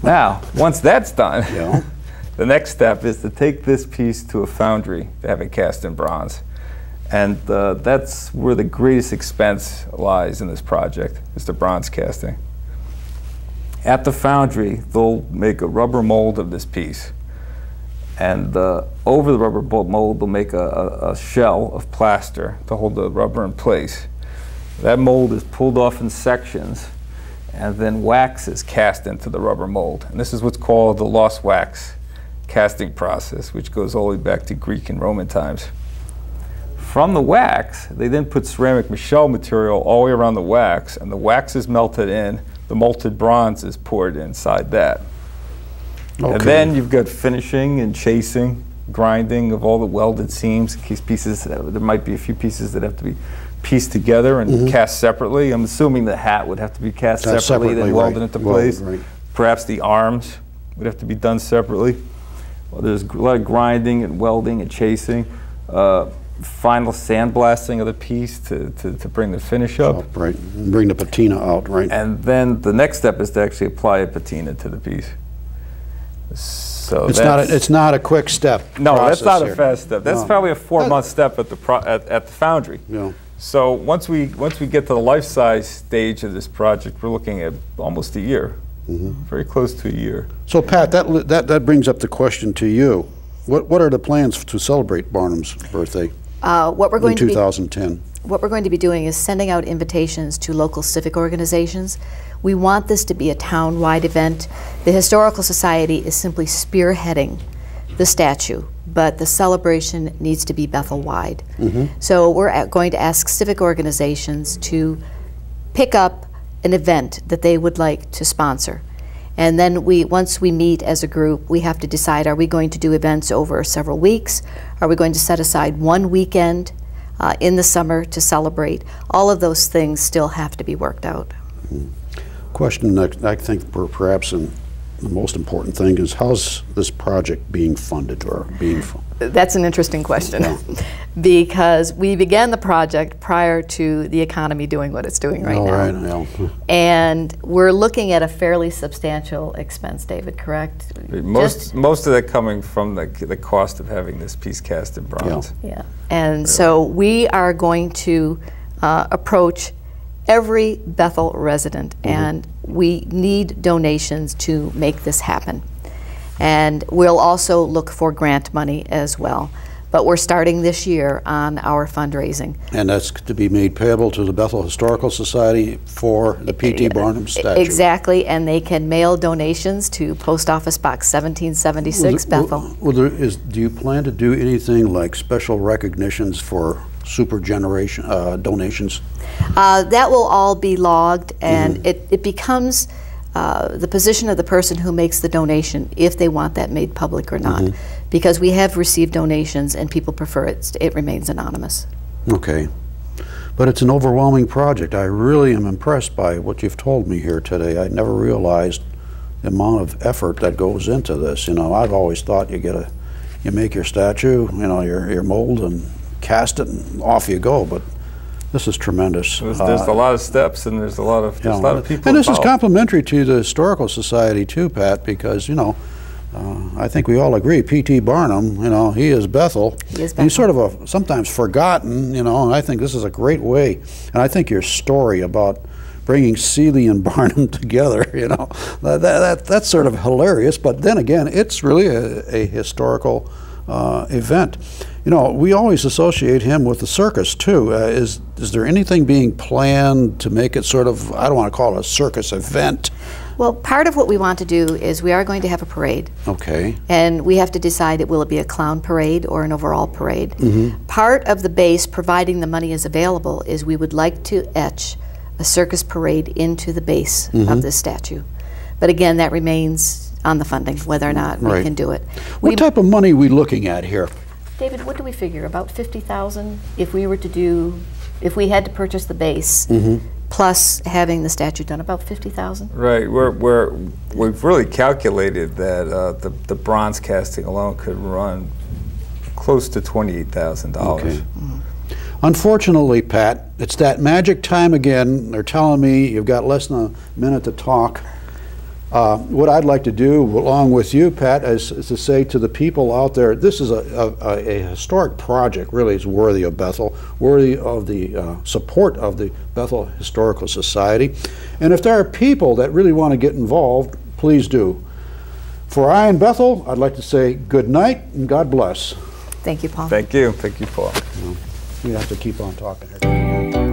Now, once that's done, Yeah. the next step is to take this piece to a foundry to have it cast in bronze. And that's where the greatest expense lies in this project, is the bronze casting. At the foundry, they'll make a rubber mold of this piece. And over the rubber mold, they'll make a shell of plaster to hold the rubber in place. That mold is pulled off in sections, and then wax is cast into the rubber mold. And this is what's called the lost wax casting process, which goes all the way back to Greek and Roman times. From the wax, they then put ceramic Michelle material all the way around the wax, and the wax is melted in. The molten bronze is poured inside that. Okay. And then you've got finishing and chasing, grinding of all the welded seams. In case pieces, there might be a few pieces that have to be pieced together and cast separately. I'm assuming the hat would have to be cast separately, then welded into place. Perhaps the arms would have to be done separately. Well, there's a lot of grinding and welding and chasing. Final sandblasting of the piece to bring the finish up. Right, bring the patina out, right. And then the next step is to actually apply a patina to the piece. So it's not a quick step. No, that's not a fast step. That's probably a 4-month step at the foundry. Yeah. So once we get to the life-size stage of this project, we're looking at almost a year, very close to a year. So Pat, that brings up the question to you. What are the plans to celebrate Barnum's birthday? What we're going in 2010. What we're going to be doing is sending out invitations to local civic organizations. We want this to be a town-wide event. The Historical Society is simply spearheading the statue, but the celebration needs to be Bethel-wide. So we're going to ask civic organizations to pick up an event that they would like to sponsor. And then once we meet as a group, we have to decide, are we going to do events over several weeks? Are we going to set aside one weekend in the summer to celebrate? All of those things still have to be worked out. Question that I think perhaps the most important thing is, how's this project being funded or being funded? That's an interesting question. Yeah. Because we began the project prior to the economy doing what it's doing right now. Right. And we're looking at a fairly substantial expense, David, correct? Most of that coming from the cost of having this piece cast in bronze. Yeah. And so we are going to approach every Bethel resident, and we need donations to make this happen. And we'll also look for grant money as well. But we're starting this year on our fundraising. And that's to be made payable to the Bethel Historical Society for the P.T. Barnum statue. Exactly, and they can mail donations to Post Office Box 1776, Bethel. Do you plan to do anything like special recognitions for super generation donations? That will all be logged, and it becomes the position of the person who makes the donation if they want that made public or not. Because we have received donations and people prefer it remains anonymous. Okay. But it's an overwhelming project. I really am impressed by what you've told me here today. I never realized the amount of effort that goes into this. You know, I've always thought you make your statue, you know, your mold and cast it and off you go, but this is tremendous. There's a lot of steps, and there's a lot of people and this involved. is complimentary to the Historical Society too, Pat, because, you know, I think we all agree, P.T. Barnum, you know, he is Bethel. He is Bethel. He's sort of sometimes forgotten, you know, and I think this is a great way. And I think your story about bringing Seeley and Barnum together, you know, that's sort of hilarious. But then again, it's really a historical event. You know, we always associate him with the circus too. Is there anything being planned to make it sort of, I don't want to call it a circus event? Well, part of what we want to do is we are going to have a parade. Okay. And we have to decide, will it be a clown parade or an overall parade? Part of the base, providing the money is available, is we would like to etch a circus parade into the base of this statue. But again, that remains on the funding, whether or not we can do it. What type of money are we looking at here? David, what do we figure? About 50,000 if we were to do, if we had to purchase the base, plus having the statue done, about 50,000. Right. We've really calculated that the bronze casting alone could run close to $28,000. Okay. Unfortunately, Pat, it's that magic time again. They're telling me you've got less than a minute to talk. What I'd like to do, along with you, Pat, is to say to the people out there, this is a historic project, really is worthy of Bethel, worthy of the support of the Bethel Historical Society. And if there are people that really want to get involved, please do. For I and Bethel, I'd like to say good night and God bless. Thank you, Paul. Thank you. Thank you, Paul. We have to keep on talking here.